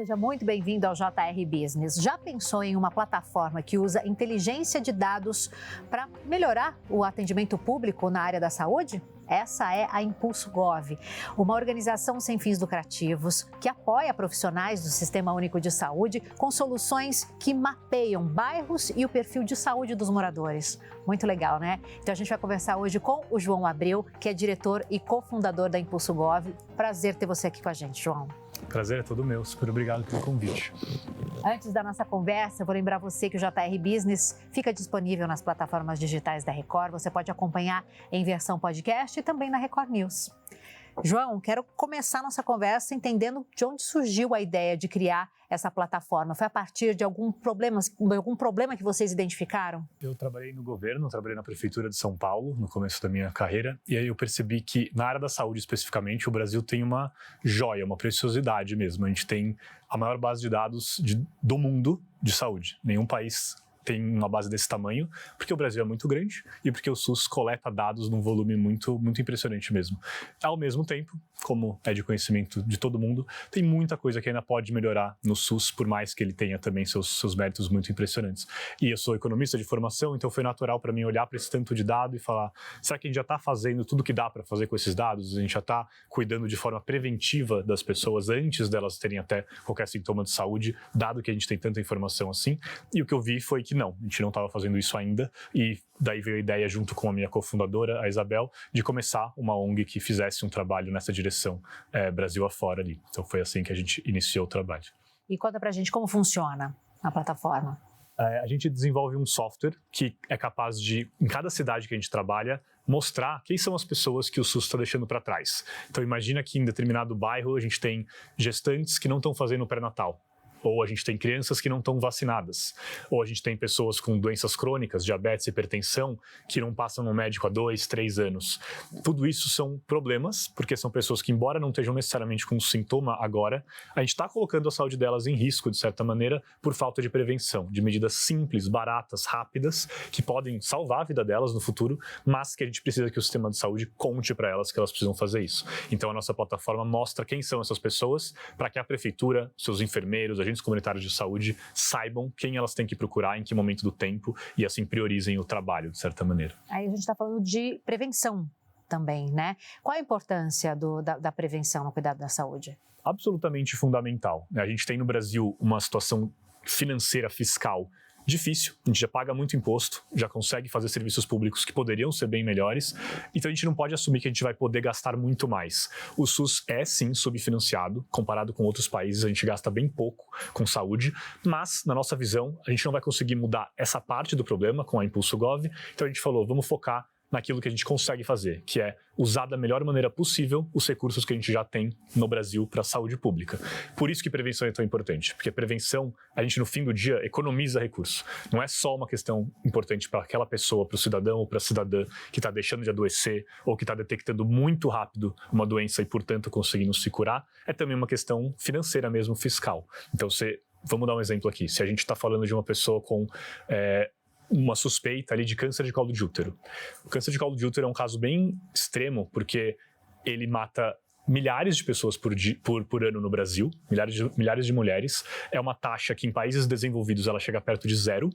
seja muito bem-vindo ao JR Business. Já pensou em uma plataforma que usa inteligência de dados para melhorar o atendimento público na área da saúde? Essa é a Impulso Gov, uma organização sem fins lucrativos que apoia profissionais do Sistema Único de Saúde com soluções que mapeiam bairros e o perfil de saúde dos moradores. Muito legal, né? Então a gente vai conversar hoje com o João Abreu, que é diretor e cofundador da Impulso Gov. Prazer ter você aqui com a gente, João. Prazer é todo meu, super obrigado pelo convite. Antes da nossa conversa, eu vou lembrar você que o JR Business fica disponível nas plataformas digitais da Record. Você pode acompanhar em versão podcast e também na Record News. João, quero começar nossa conversa entendendo de onde surgiu a ideia de criar essa plataforma. Foi a partir de algum problema que vocês identificaram? Eu trabalhei no governo, trabalhei na prefeitura de São Paulo no começo da minha carreira, e aí eu percebi que na área da saúde especificamente o Brasil tem uma joia, uma preciosidade mesmo. A gente tem a maior base de dados do mundo de saúde. Nenhum país tem uma base desse tamanho, porque o Brasil é muito grande e porque o SUS coleta dados num volume muito impressionante mesmo. Ao mesmo tempo, como é de conhecimento de todo mundo, tem muita coisa que ainda pode melhorar no SUS, por mais que ele tenha também seus méritos muito impressionantes. E eu sou economista de formação, então foi natural para mim olhar para esse tanto de dado e falar, será que a gente já está fazendo tudo que dá para fazer com esses dados? A gente já está cuidando de forma preventiva das pessoas antes delas terem até qualquer sintoma de saúde, dado que a gente tem tanta informação assim? E o que eu vi foi que não, a gente não estava fazendo isso ainda, e daí veio a ideia, junto com a minha cofundadora, a Isabel, de começar uma ONG que fizesse um trabalho nessa direção, Brasil afora ali. Então foi assim que a gente iniciou o trabalho. E conta pra gente como funciona a plataforma. A gente desenvolve um software que é capaz de, em cada cidade que a gente trabalha, mostrar quem são as pessoas que o SUS está deixando para trás. Então imagina que em determinado bairro a gente tem gestantes que não estão fazendo pré-natal, ou a gente tem crianças que não estão vacinadas, ou a gente tem pessoas com doenças crônicas, diabetes, hipertensão, que não passam no médico há 2, 3 anos. Tudo isso são problemas, porque são pessoas que, embora não estejam necessariamente com sintoma agora, a gente está colocando a saúde delas em risco, de certa maneira, por falta de prevenção, de medidas simples, baratas, rápidas, que podem salvar a vida delas no futuro, mas que a gente precisa que o sistema de saúde conte para elas que elas precisam fazer isso. Então a nossa plataforma mostra quem são essas pessoas, para que a prefeitura, seus enfermeiros, agentes comunitários de saúde saibam quem elas têm que procurar, em que momento do tempo, e assim priorizem o trabalho, de certa maneira. Aí a gente está falando de prevenção também, né? Qual a importância da prevenção no cuidado da saúde? Absolutamente fundamental. A gente tem no Brasil uma situação financeira, fiscal, difícil, a gente já paga muito imposto, já consegue fazer serviços públicos que poderiam ser bem melhores, então a gente não pode assumir que a gente vai poder gastar muito mais. O SUS é sim subfinanciado, comparado com outros países, a gente gasta bem pouco com saúde, mas na nossa visão a gente não vai conseguir mudar essa parte do problema com a Impulso Gov, então a gente falou, vamos focar naquilo que a gente consegue fazer, que é usar da melhor maneira possível os recursos que a gente já tem no Brasil para a saúde pública. Por isso que prevenção é tão importante, porque prevenção, a gente no fim do dia economiza recurso. Não é só uma questão importante para aquela pessoa, para o cidadão ou para a cidadã que está deixando de adoecer ou que está detectando muito rápido uma doença e, portanto, conseguindo se curar, é também uma questão financeira mesmo, fiscal. Então, vamos dar um exemplo aqui. Se a gente está falando de uma pessoa com uma suspeita ali de câncer de colo de útero. O câncer de colo de útero é um caso bem extremo, porque ele mata milhares de pessoas por ano no Brasil, milhares de mulheres. É uma taxa que em países desenvolvidos ela chega perto de 0.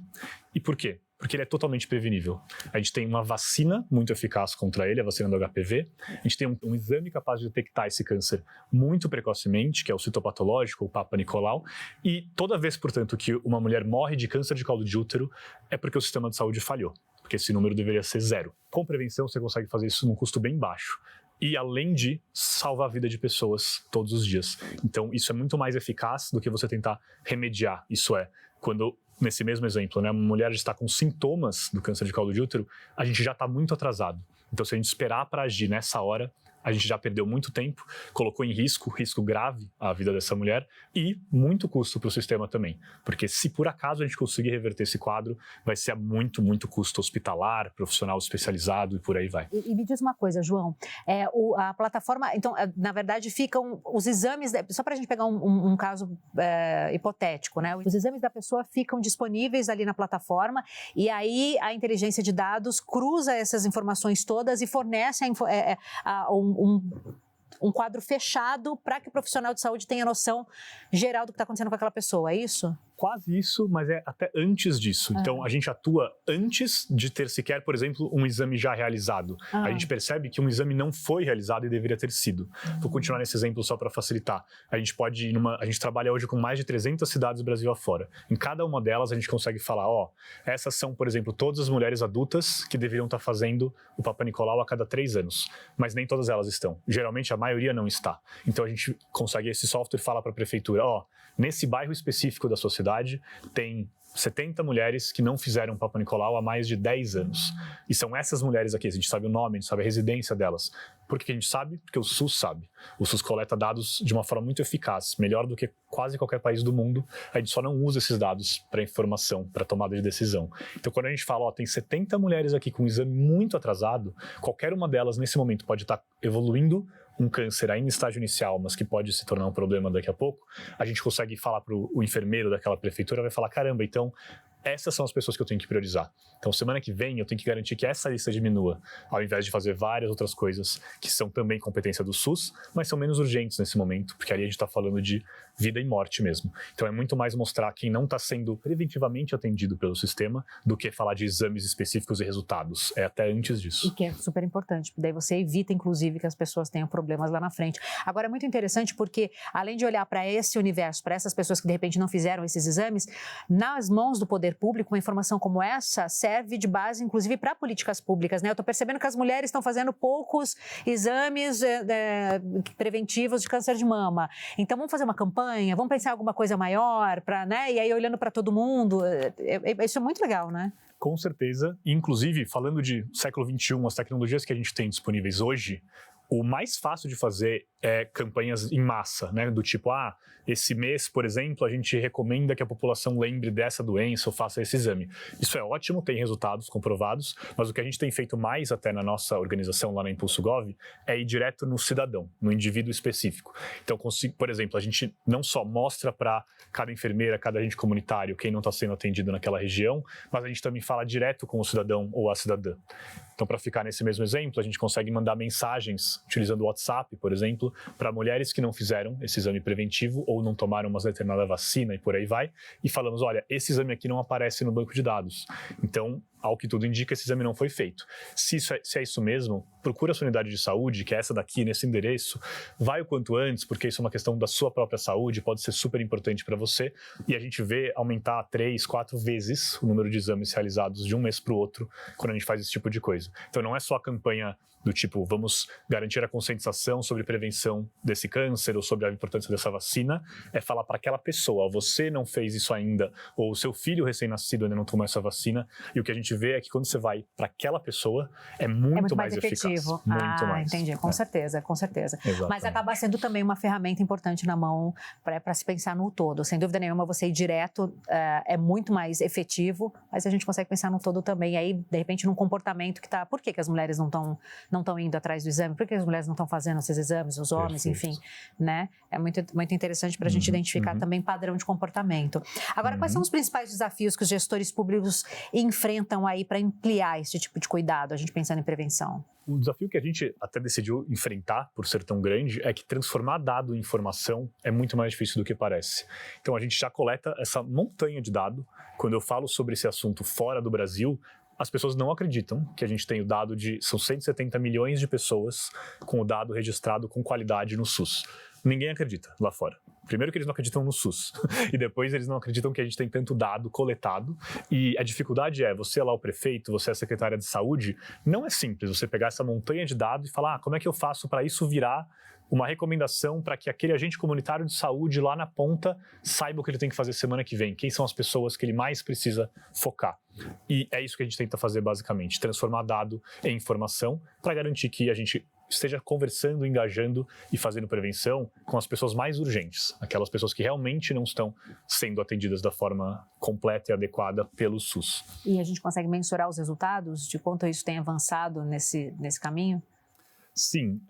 E por quê? Porque ele é totalmente prevenível. A gente tem uma vacina muito eficaz contra ele, a vacina do HPV. A gente tem um exame capaz de detectar esse câncer muito precocemente, que é o citopatológico, o Papa Nicolau. E toda vez, portanto, que uma mulher morre de câncer de colo de útero, é porque o sistema de saúde falhou, porque esse número deveria ser 0. Com prevenção, você consegue fazer isso num custo bem baixo. E além de salvar a vida de pessoas todos os dias. Então, isso é muito mais eficaz do que você tentar remediar. Isso é, quando, nesse mesmo exemplo, né, uma mulher está com sintomas do câncer de colo de útero, a gente já está muito atrasado. Então, se a gente esperar para agir nessa hora, a gente já perdeu muito tempo, colocou em risco grave a vida dessa mulher e muito custo para o sistema também. Porque se por acaso a gente conseguir reverter esse quadro, vai ser a muito custo hospitalar, profissional especializado e por aí vai. E me diz uma coisa, João, a plataforma, então, na verdade, ficam os exames, só para a gente pegar um caso hipotético, né? Os exames da pessoa ficam disponíveis ali na plataforma e aí a inteligência de dados cruza essas informações todas e fornece um quadro fechado para que o profissional de saúde tenha noção geral do que está acontecendo com aquela pessoa, é isso? Quase isso, mas é até antes disso. Então, a gente atua antes de ter sequer, por exemplo, um exame já realizado. A gente percebe que um exame não foi realizado e deveria ter sido. Vou continuar nesse exemplo só para facilitar. A gente pode ir a gente trabalha hoje com mais de 300 cidades do Brasil afora. Em cada uma delas, a gente consegue falar, essas são, por exemplo, todas as mulheres adultas que deveriam estar fazendo o Papa Nicolau a cada 3 anos. Mas nem todas elas estão. Geralmente, a maioria não está. Então, a gente consegue, esse software fala para a prefeitura, nesse bairro específico da sua cidade, tem 70 mulheres que não fizeram Papa Nicolau há mais de 10 anos. E são essas mulheres aqui, a gente sabe o nome, a gente sabe a residência delas. Por que a gente sabe? Porque o SUS sabe. O SUS coleta dados de uma forma muito eficaz, melhor do que quase qualquer país do mundo. A gente só não usa esses dados para informação, para tomada de decisão. Então, quando a gente fala, tem 70 mulheres aqui com um exame muito atrasado, qualquer uma delas, nesse momento, pode estar evoluindo um câncer ainda em estágio inicial, mas que pode se tornar um problema daqui a pouco, a gente consegue falar para o enfermeiro daquela prefeitura, vai falar, caramba, então essas são as pessoas que eu tenho que priorizar. Então, semana que vem, eu tenho que garantir que essa lista diminua, ao invés de fazer várias outras coisas que são também competência do SUS, mas são menos urgentes nesse momento, porque ali a gente está falando de vida e morte mesmo. Então, é muito mais mostrar quem não está sendo preventivamente atendido pelo sistema do que falar de exames específicos e resultados. É até antes disso. E que é super importante, porque daí você evita, inclusive, que as pessoas tenham problemas lá na frente. Agora, é muito interessante porque, além de olhar para esse universo, para essas pessoas que, de repente, não fizeram esses exames, nas mãos do poder público, uma informação como essa serve de base, inclusive, para políticas públicas, né? Eu estou percebendo que as mulheres estão fazendo poucos exames preventivos de câncer de mama. Então, vamos fazer uma campanha, vamos pensar em alguma coisa maior, né? E aí, olhando para todo mundo, isso é muito legal, né? Com certeza. Inclusive, falando de século XXI, as tecnologias que a gente tem disponíveis hoje, o mais fácil de fazer é campanhas em massa, né? Do tipo, esse mês, por exemplo, a gente recomenda que a população lembre dessa doença ou faça esse exame. Isso é ótimo, tem resultados comprovados, mas o que a gente tem feito mais até na nossa organização lá na Impulso Gov é ir direto no cidadão, no indivíduo específico. Então, por exemplo, a gente não só mostra para cada enfermeira, cada agente comunitário quem não está sendo atendido naquela região, mas a gente também fala direto com o cidadão ou a cidadã. Então, para ficar nesse mesmo exemplo, a gente consegue mandar mensagens utilizando o WhatsApp, por exemplo, para mulheres que não fizeram esse exame preventivo ou não tomaram uma determinada vacina e por aí vai, e falamos, olha, esse exame aqui não aparece no banco de dados. Então, ao que tudo indica, esse exame não foi feito. Se é isso mesmo, procura a sua unidade de saúde, que é essa daqui, nesse endereço, vai o quanto antes, porque isso é uma questão da sua própria saúde, pode ser super importante para você, e a gente vê aumentar 3, 4 vezes o número de exames realizados de um mês para o outro, quando a gente faz esse tipo de coisa. Então não é só a campanha do tipo, vamos garantir a conscientização sobre prevenção desse câncer ou sobre a importância dessa vacina, é falar para aquela pessoa, você não fez isso ainda, ou o seu filho recém-nascido ainda não tomou essa vacina, e o que a gente vê é que quando você vai para aquela pessoa, é muito mais efetivo. Eficaz. Muito mais. Entendi, com certeza, com certeza. Exatamente. Mas acaba sendo também uma ferramenta importante na mão para se pensar no todo. Sem dúvida nenhuma, você ir direto é muito mais efetivo, mas a gente consegue pensar no todo também. Aí, de repente, num comportamento que está... Por que as mulheres não estão indo atrás do exame? Por que as mulheres não estão fazendo esses exames? Os homens, Perfeito. enfim, né? É muito, muito interessante para a gente identificar também padrão de comportamento. Agora, quais são os principais desafios que os gestores públicos enfrentam aí para ampliar esse tipo de cuidado, a gente pensando em prevenção? O desafio que a gente até decidiu enfrentar, por ser tão grande, é que transformar dado em informação é muito mais difícil do que parece. Então a gente já coleta essa montanha de dado. Quando eu falo sobre esse assunto fora do Brasil, as pessoas não acreditam que a gente tem o dado são 170 milhões de pessoas com o dado registrado com qualidade no SUS. Ninguém acredita lá fora. Primeiro que eles não acreditam no SUS, e depois eles não acreditam que a gente tem tanto dado coletado, e a dificuldade você é lá o prefeito, você é a secretária de saúde, não é simples você pegar essa montanha de dados e falar, como é que eu faço para isso virar uma recomendação para que aquele agente comunitário de saúde lá na ponta saiba o que ele tem que fazer semana que vem, quem são as pessoas que ele mais precisa focar. E é isso que a gente tenta fazer basicamente, transformar dado em informação para garantir que a gente esteja conversando, engajando e fazendo prevenção com as pessoas mais urgentes, aquelas pessoas que realmente não estão sendo atendidas da forma completa e adequada pelo SUS. E a gente consegue mensurar os resultados de quanto isso tem avançado nesse caminho? Sim,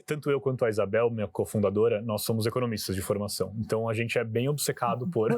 tanto eu quanto a Isabel, minha cofundadora, nós somos economistas de formação. Então a gente é bem obcecado por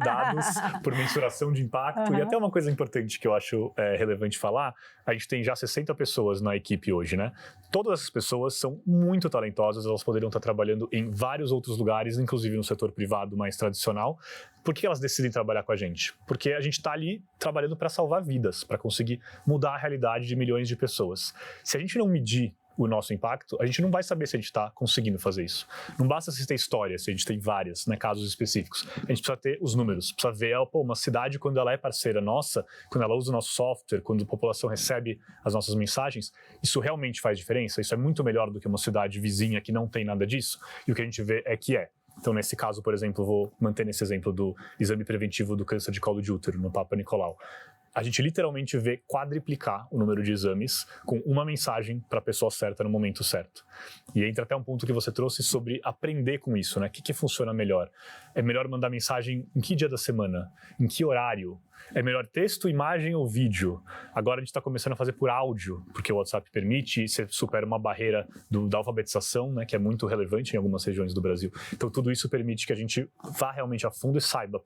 dados, por mensuração de impacto. E até uma coisa importante que eu acho relevante falar, a gente tem já 60 pessoas na equipe hoje, né? Todas essas pessoas são muito talentosas, elas poderiam estar trabalhando em vários outros lugares, inclusive no setor privado mais tradicional. Por que elas decidem trabalhar com a gente? Porque a gente está ali trabalhando para salvar vidas, para conseguir mudar a realidade de milhões de pessoas. Se a gente não medir o nosso impacto, a gente não vai saber se a gente está conseguindo fazer isso. Não basta se ter história, se a gente tem várias, né, casos específicos. A gente precisa ter os números, precisa ver uma cidade, quando ela é parceira nossa, quando ela usa o nosso software, quando a população recebe as nossas mensagens, isso realmente faz diferença? Isso é muito melhor do que uma cidade vizinha que não tem nada disso? E o que a gente vê é que é. Então, nesse caso, por exemplo, vou manter nesse exemplo do exame preventivo do câncer de colo de útero, no Papa Nicolau. A gente literalmente vê quadriplicar o número de exames com uma mensagem para a pessoa certa no momento certo. E entra até um ponto que você trouxe sobre aprender com isso, né? O que funciona melhor? É melhor mandar mensagem em que dia da semana? Em que horário? É melhor texto, imagem ou vídeo? Agora a gente está começando a fazer por áudio, porque o WhatsApp permite, e você supera uma barreira da alfabetização, né, que é muito relevante em algumas regiões do Brasil. Então tudo isso permite que a gente vá realmente a fundo e saiba,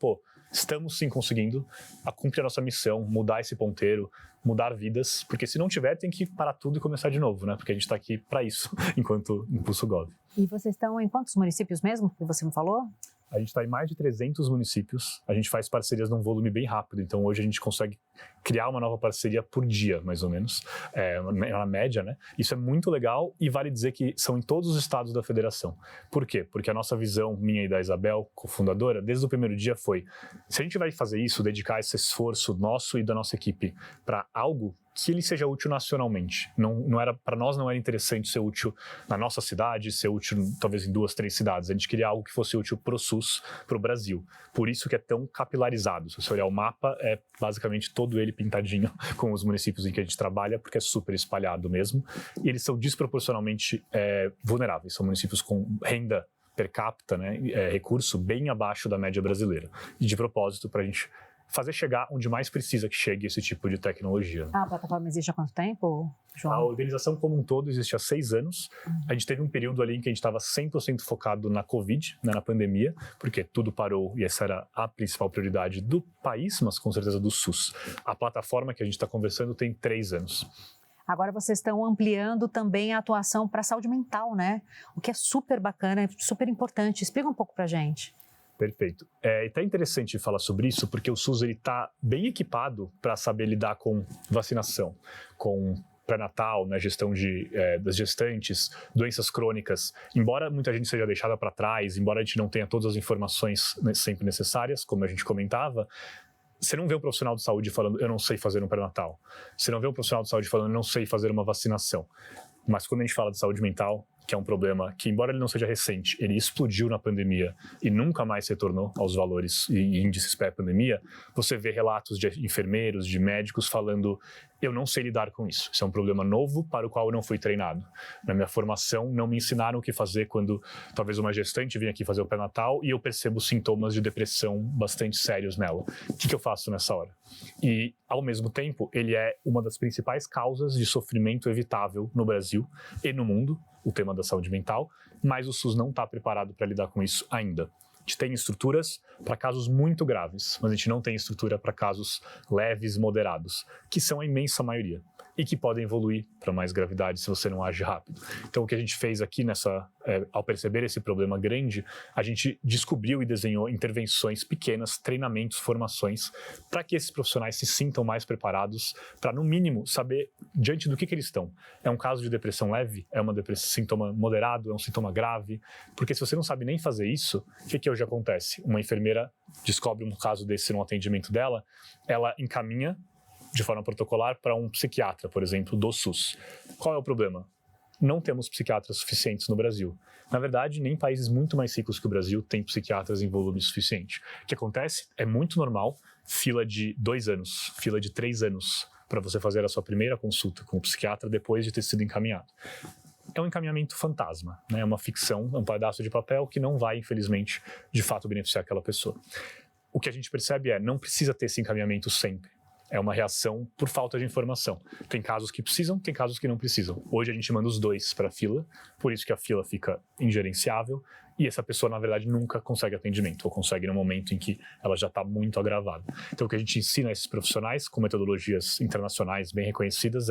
estamos sim conseguindo cumprir a nossa missão, mudar esse ponteiro, mudar vidas, porque se não tiver, tem que parar tudo e começar de novo, né? Porque a gente está aqui para isso, enquanto Impulso Gov. E vocês estão em quantos municípios mesmo, que você me falou? A gente está em mais de 300 municípios, a gente faz parcerias num volume bem rápido, então hoje a gente consegue criar uma nova parceria por dia, mais ou menos, na média, né? Isso é muito legal e vale dizer que são em todos os estados da federação. Por quê? Porque a nossa visão, minha e da Isabel, cofundadora, desde o primeiro dia foi, se a gente vai fazer isso, dedicar esse esforço nosso e da nossa equipe para algo que ele seja útil nacionalmente. Não era, para nós não era interessante ser útil na nossa cidade, ser útil talvez em 2, 3 cidades. A gente queria algo que fosse útil para o SUS, para o Brasil. Por isso que é tão capilarizado. Se você olhar o mapa, é basicamente todo ele pintadinho com os municípios em que a gente trabalha, porque é super espalhado mesmo. E eles são desproporcionalmente vulneráveis. São municípios com renda per capita, né, recurso bem abaixo da média brasileira. E de propósito, para a gente fazer chegar onde mais precisa que chegue esse tipo de tecnologia. A plataforma existe há quanto tempo, João? A organização como um todo existe há 6 anos. A gente teve um período ali em que a gente estava 100% focado na Covid, né, na pandemia, porque tudo parou e essa era a principal prioridade do país, mas com certeza do SUS. A plataforma que a gente está conversando tem 3 anos. Agora vocês estão ampliando também a atuação para a saúde mental, né? O que é super bacana, super importante. Explica um pouco para a gente. Perfeito. É até interessante falar sobre isso, porque o SUS está bem equipado para saber lidar com vacinação, com pré-natal, né, gestão das gestantes, doenças crônicas. Embora muita gente seja deixada para trás, embora a gente não tenha todas as informações sempre necessárias, como a gente comentava, você não vê um profissional de saúde falando, eu não sei fazer um pré-natal. Você não vê um profissional de saúde falando, eu não sei fazer uma vacinação. Mas quando a gente fala de saúde mental, que é um problema que, embora ele não seja recente, ele explodiu na pandemia e nunca mais retornou aos valores e índices pré-pandemia, você vê relatos de enfermeiros, de médicos falando, eu não sei lidar com isso. Isso é um problema novo para o qual eu não fui treinado. Na minha formação, não me ensinaram o que fazer quando talvez uma gestante venha aqui fazer o pré-natal e eu percebo sintomas de depressão bastante sérios nela. O que eu faço nessa hora? E, ao mesmo tempo, ele é uma das principais causas de sofrimento evitável no Brasil e no mundo, o tema da saúde mental, mas o SUS não está preparado para lidar com isso ainda. A gente tem estruturas para casos muito graves, mas a gente não tem estrutura para casos leves, moderados, que são a imensa maioria e que podem evoluir para mais gravidade se você não age rápido. Então, o que a gente fez aqui ao perceber esse problema grande, a gente descobriu e desenhou intervenções pequenas, treinamentos, formações, para que esses profissionais se sintam mais preparados para, no mínimo, saber diante do que eles estão. É um caso de depressão leve? É uma sintoma moderado? É um sintoma grave? Porque se você não sabe nem fazer isso, o que hoje acontece? Uma enfermeira descobre um caso desse no atendimento dela, ela encaminha de forma protocolar para um psiquiatra, por exemplo, do SUS. Qual é o problema? Não temos psiquiatras suficientes no Brasil. Na verdade, nem países muito mais ricos que o Brasil têm psiquiatras em volume suficiente. O que acontece é muito normal, fila de 2 anos, fila de 3 anos, para você fazer a sua primeira consulta com o psiquiatra depois de ter sido encaminhado. É um encaminhamento fantasma, né? É uma ficção, é um pedaço de papel que não vai, infelizmente, de fato beneficiar aquela pessoa. O que a gente percebe não precisa ter esse encaminhamento sempre. É uma reação por falta de informação. Tem casos que precisam, tem casos que não precisam. Hoje a gente manda os dois para a fila, por isso que a fila fica ingerenciável e essa pessoa, na verdade, nunca consegue atendimento, ou consegue no momento em que ela já está muito agravada. Então, o que a gente ensina a esses profissionais, com metodologias internacionais bem reconhecidas,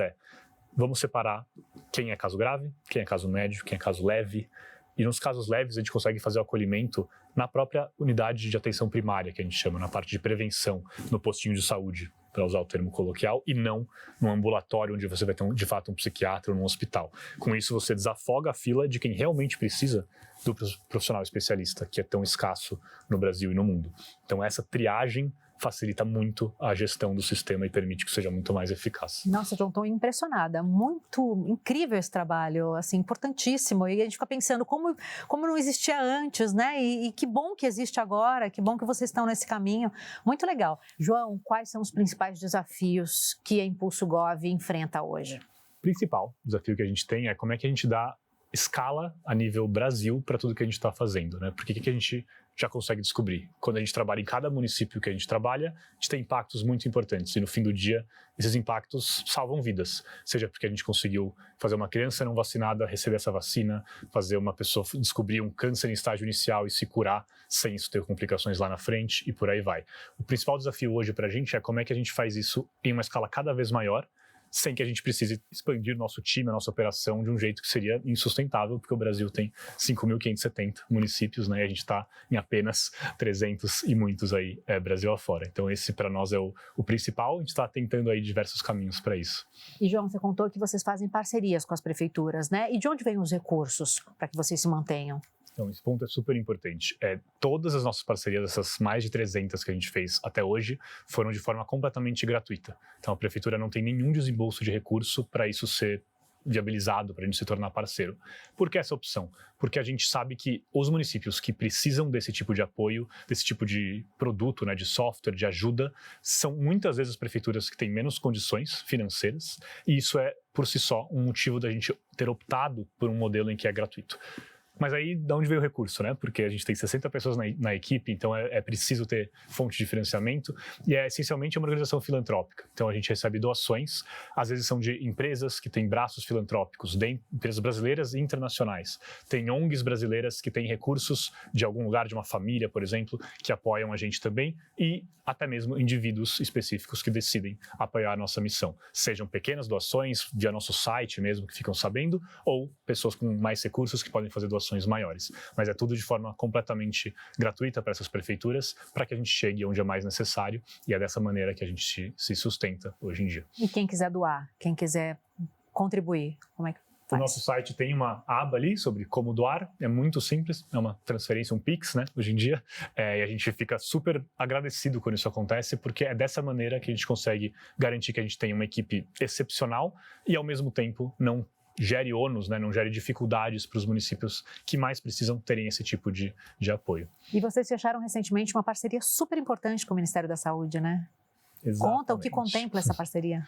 vamos separar quem é caso grave, quem é caso médio, quem é caso leve. E nos casos leves, a gente consegue fazer o acolhimento na própria unidade de atenção primária, que a gente chama, na parte de prevenção, no postinho de saúde, para usar o termo coloquial, e não no ambulatório, onde você vai ter, de fato, um psiquiatra ou num hospital. Com isso, você desafoga a fila de quem realmente precisa do profissional especialista, que é tão escasso no Brasil e no mundo. Então, essa triagem facilita muito a gestão do sistema e permite que seja muito mais eficaz. Nossa, John, estou impressionada. Muito incrível esse trabalho, assim, importantíssimo. E a gente fica pensando como não existia antes, né? E que bom que existe agora, que bom que vocês estão nesse caminho. Muito legal. João, quais são os principais desafios que a Impulso Gov enfrenta hoje? O principal desafio que a gente tem é como é que a gente dá escala a nível Brasil para tudo que a gente está fazendo, né? Porque o que a gente já consegue descobrir? Quando a gente trabalha em cada município que a gente trabalha, a gente tem impactos muito importantes e no fim do dia, esses impactos salvam vidas. Seja porque a gente conseguiu fazer uma criança não vacinada receber essa vacina, fazer uma pessoa descobrir um câncer em estágio inicial e se curar sem isso ter complicações lá na frente e por aí vai. O principal desafio hoje para a gente é como é que a gente faz isso em uma escala cada vez maior, sem que a gente precise expandir nosso time, a nossa operação de um jeito que seria insustentável, porque o Brasil tem 5.570 municípios, né, e a gente está em apenas 300 e muitos aí Brasil afora. Então esse para nós é o principal, a gente está tentando aí diversos caminhos para isso. E João, você contou que vocês fazem parcerias com as prefeituras, né? E de onde vêm os recursos para que vocês se mantenham? Então, esse ponto é super importante. Todas as nossas parcerias, essas mais de 300 que a gente fez até hoje, foram de forma completamente gratuita. Então, a prefeitura não tem nenhum desembolso de recurso para isso ser viabilizado, para a gente se tornar parceiro. Por que essa opção? Porque a gente sabe que os municípios que precisam desse tipo de apoio, desse tipo de produto, né, de software, de ajuda, são muitas vezes as prefeituras que têm menos condições financeiras, e isso é, por si só, um motivo da gente ter optado por um modelo em que é gratuito. Mas aí, de onde veio o recurso, né? Porque a gente tem 60 pessoas na equipe, então é preciso ter fonte de financiamento e é essencialmente uma organização filantrópica. Então a gente recebe doações, às vezes são de empresas que têm braços filantrópicos, de empresas brasileiras e internacionais. Tem ONGs brasileiras que têm recursos de algum lugar, de uma família, por exemplo, que apoiam a gente também e até mesmo indivíduos específicos que decidem apoiar a nossa missão. Sejam pequenas doações via nosso site mesmo, que ficam sabendo, ou pessoas com mais recursos que podem fazer doações maiores, mas é tudo de forma completamente gratuita para essas prefeituras, para que a gente chegue onde é mais necessário e é dessa maneira que a gente se sustenta hoje em dia. E quem quiser doar, quem quiser contribuir, como é que faz? O nosso site tem uma aba ali sobre como doar, é muito simples, é uma transferência, um Pix, né, hoje em dia, e a gente fica super agradecido quando isso acontece, porque é dessa maneira que a gente consegue garantir que a gente tenha uma equipe excepcional e ao mesmo tempo não gere ônus, né, não gere dificuldades para os municípios que mais precisam terem esse tipo de apoio. E vocês fecharam recentemente uma parceria super importante com o Ministério da Saúde, né? Exatamente. Conta o que contempla essa parceria.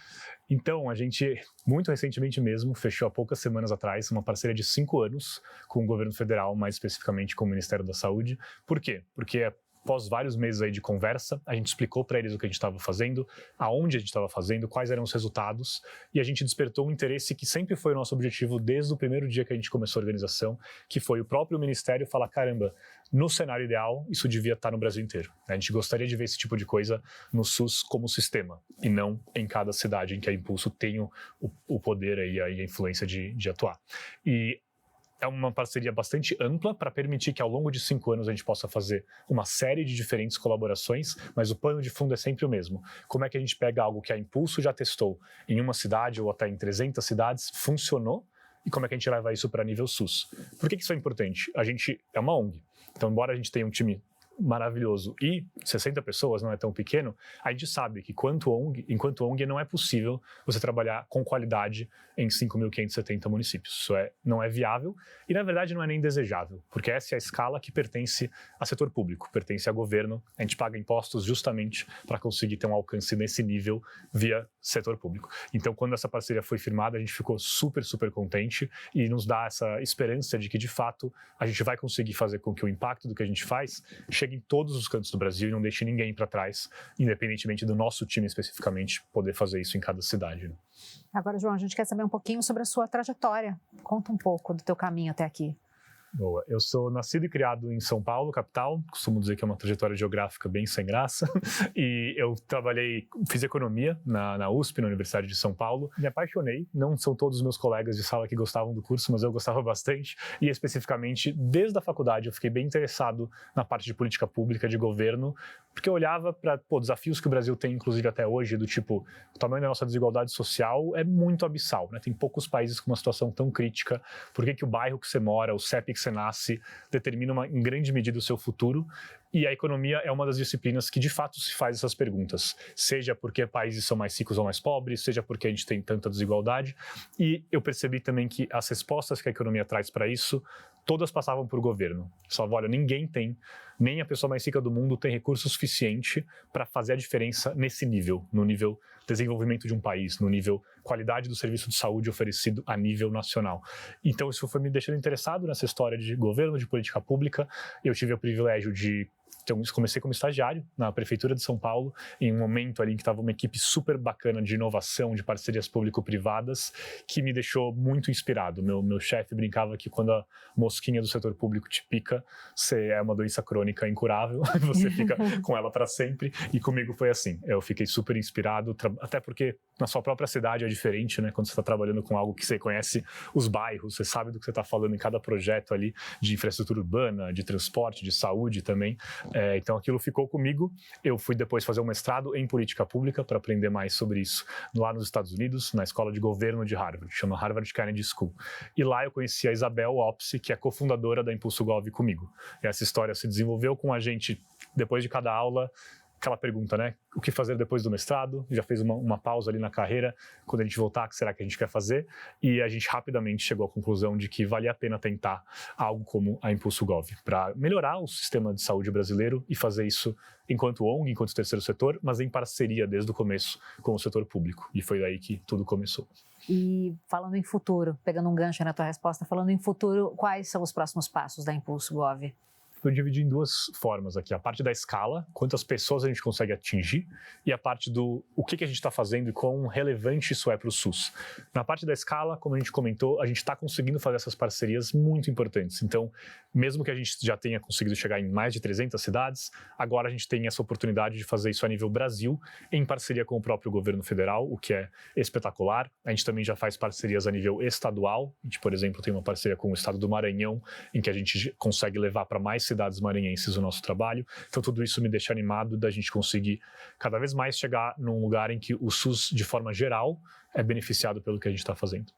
Então, a gente, muito recentemente mesmo, fechou há poucas semanas atrás uma parceria de 5 anos com o governo federal, mais especificamente com o Ministério da Saúde. Por quê? Porque após vários meses aí de conversa, a gente explicou para eles o que a gente estava fazendo, aonde a gente estava fazendo, quais eram os resultados, e a gente despertou um interesse que sempre foi o nosso objetivo desde o primeiro dia que a gente começou a organização, que foi o próprio Ministério falar, caramba, no cenário ideal, isso devia estar no Brasil inteiro. A gente gostaria de ver esse tipo de coisa no SUS como sistema, e não em cada cidade em que a Impulso tem o poder e a influência de atuar. E é uma parceria bastante ampla para permitir que ao longo de 5 anos a gente possa fazer uma série de diferentes colaborações, mas o pano de fundo é sempre o mesmo. Como é que a gente pega algo que a Impulso já testou em uma cidade ou até em 300 cidades, funcionou, e como é que a gente leva isso para nível SUS? Por que isso é importante? A gente é uma ONG, então embora a gente tenha um time maravilhoso e 60 pessoas não é tão pequeno, a gente sabe que enquanto ONG não é possível você trabalhar com qualidade em 5.570 municípios. Isso não é viável e, na verdade, não é nem desejável, porque essa é a escala que pertence a setor público, pertence a governo. A gente paga impostos justamente para conseguir ter um alcance nesse nível via setor público. Então, quando essa parceria foi firmada, a gente ficou super, super contente e nos dá essa esperança de que, de fato, a gente vai conseguir fazer com que o impacto do que a gente faz chegue chegue em todos os cantos do Brasil e não deixe ninguém para trás, independentemente do nosso time especificamente, poder fazer isso em cada cidade. Né? Agora, João, a gente quer saber um pouquinho sobre a sua trajetória. Conta um pouco do teu caminho até aqui. Boa. Eu sou nascido e criado em São Paulo, capital. Costumo dizer que é uma trajetória geográfica bem sem graça. E eu fiz economia na USP, na Universidade de São Paulo. Me apaixonei. Não são todos os meus colegas de sala que gostavam do curso, mas eu gostava bastante. E especificamente, desde a faculdade, eu fiquei bem interessado na parte de política pública, de governo, porque eu olhava para desafios que o Brasil tem, inclusive até hoje, do tipo, o tamanho da nossa desigualdade social é muito abissal, né? Tem poucos países com uma situação tão crítica. Por que o bairro que você mora, o CEP que você nasce, determina em grande medida o seu futuro? E a economia é uma das disciplinas que de fato se faz essas perguntas, seja porque países são mais ricos ou mais pobres, seja porque a gente tem tanta desigualdade. E eu percebi também que as respostas que a economia traz para isso, todas passavam por governo. Só, olha, ninguém tem, nem a pessoa mais rica do mundo tem recurso suficiente para fazer a diferença nesse nível, no nível desenvolvimento de um país, no nível qualidade do serviço de saúde oferecido a nível nacional. Então isso foi me deixando interessado nessa história de governo, de política pública. Eu tive o privilégio de comecei como estagiário na Prefeitura de São Paulo, em um momento ali em que estava uma equipe super bacana de inovação, de parcerias público-privadas, que me deixou muito inspirado. Meu chefe brincava que quando a mosquinha do setor público te pica, você é uma doença crônica incurável, você fica com ela para sempre, e comigo foi assim. Eu fiquei super inspirado, até porque na sua própria cidade é diferente, né? Quando você está trabalhando com algo que você conhece os bairros, você sabe do que você está falando em cada projeto ali de infraestrutura urbana, de transporte, de saúde também. Então aquilo ficou comigo. Eu fui depois fazer um mestrado em política pública para aprender mais sobre isso lá nos Estados Unidos, na escola de governo de Harvard, chama Harvard Kennedy School. E lá eu conheci a Isabel Opsi, que é cofundadora da Impulso Gov comigo. E essa história se desenvolveu com a gente, depois de cada aula, aquela pergunta, né? O que fazer depois do mestrado? Já fez uma pausa ali na carreira. Quando a gente voltar, o que será que a gente quer fazer? E a gente rapidamente chegou à conclusão de que valia a pena tentar algo como a Impulso Gov, para melhorar o sistema de saúde brasileiro e fazer isso enquanto ONG, enquanto terceiro setor, mas em parceria desde o começo com o setor público. E foi daí que tudo começou. E falando em futuro, pegando um gancho na tua resposta, falando em futuro, quais são os próximos passos da Impulso Gov? Eu dividi em duas formas aqui. A parte da escala, quantas pessoas a gente consegue atingir, e a parte do o que a gente está fazendo e quão relevante isso é para o SUS. Na parte da escala, como a gente comentou, a gente está conseguindo fazer essas parcerias muito importantes. Então, mesmo que a gente já tenha conseguido chegar em mais de 300 cidades, agora a gente tem essa oportunidade de fazer isso a nível Brasil, em parceria com o próprio governo federal, o que é espetacular. A gente também já faz parcerias a nível estadual. A gente, por exemplo, tem uma parceria com o estado do Maranhão, em que a gente consegue levar para mais cidades maranhenses o nosso trabalho. Então tudo isso me deixa animado da gente conseguir cada vez mais chegar num lugar em que o SUS, de forma geral, é beneficiado pelo que a gente está fazendo.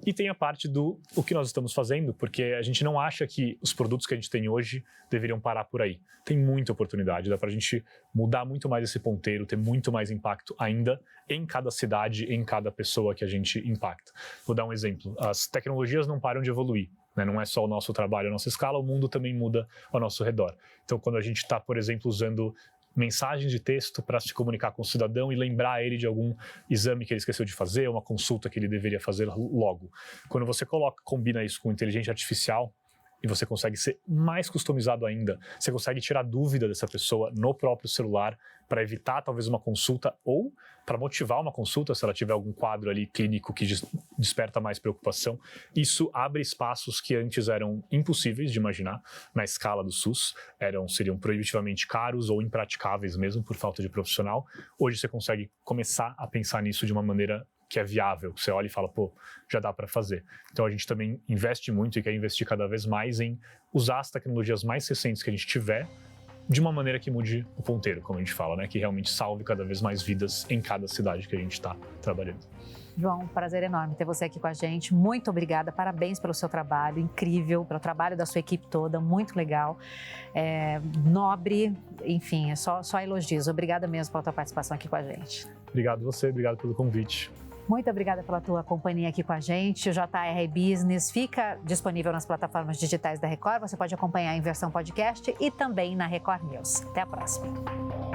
E tem a parte do o que nós estamos fazendo, porque a gente não acha que os produtos que a gente tem hoje deveriam parar por aí. Tem muita oportunidade, dá para a gente mudar muito mais esse ponteiro, ter muito mais impacto ainda em cada cidade, em cada pessoa que a gente impacta. Vou dar um exemplo. As tecnologias não param de evoluir. Não é só o nosso trabalho, a nossa escala, o mundo também muda ao nosso redor. Então, quando a gente está, por exemplo, usando mensagens de texto para se comunicar com o cidadão e lembrar ele de algum exame que ele esqueceu de fazer, uma consulta que ele deveria fazer logo. Quando você combina isso com inteligência artificial, e você consegue ser mais customizado ainda, você consegue tirar dúvida dessa pessoa no próprio celular para evitar talvez uma consulta ou para motivar uma consulta se ela tiver algum quadro ali clínico que desperta mais preocupação. Isso abre espaços que antes eram impossíveis de imaginar na escala do SUS, seriam proibitivamente caros ou impraticáveis mesmo por falta de profissional. Hoje você consegue começar a pensar nisso de uma maneira que é viável, que você olha e fala, pô, já dá para fazer. Então a gente também investe muito e quer investir cada vez mais em usar as tecnologias mais recentes que a gente tiver de uma maneira que mude o ponteiro, como a gente fala, né? Que realmente salve cada vez mais vidas em cada cidade que a gente está trabalhando. João, prazer enorme ter você aqui com a gente. Muito obrigada, parabéns pelo seu trabalho, incrível, pelo trabalho da sua equipe toda, muito legal, nobre, enfim, só elogios. Obrigada mesmo pela tua participação aqui com a gente. Obrigado você, obrigado pelo convite. Muito obrigada pela tua companhia aqui com a gente. O JR Business fica disponível nas plataformas digitais da Record. Você pode acompanhar em versão podcast e também na Record News. Até a próxima.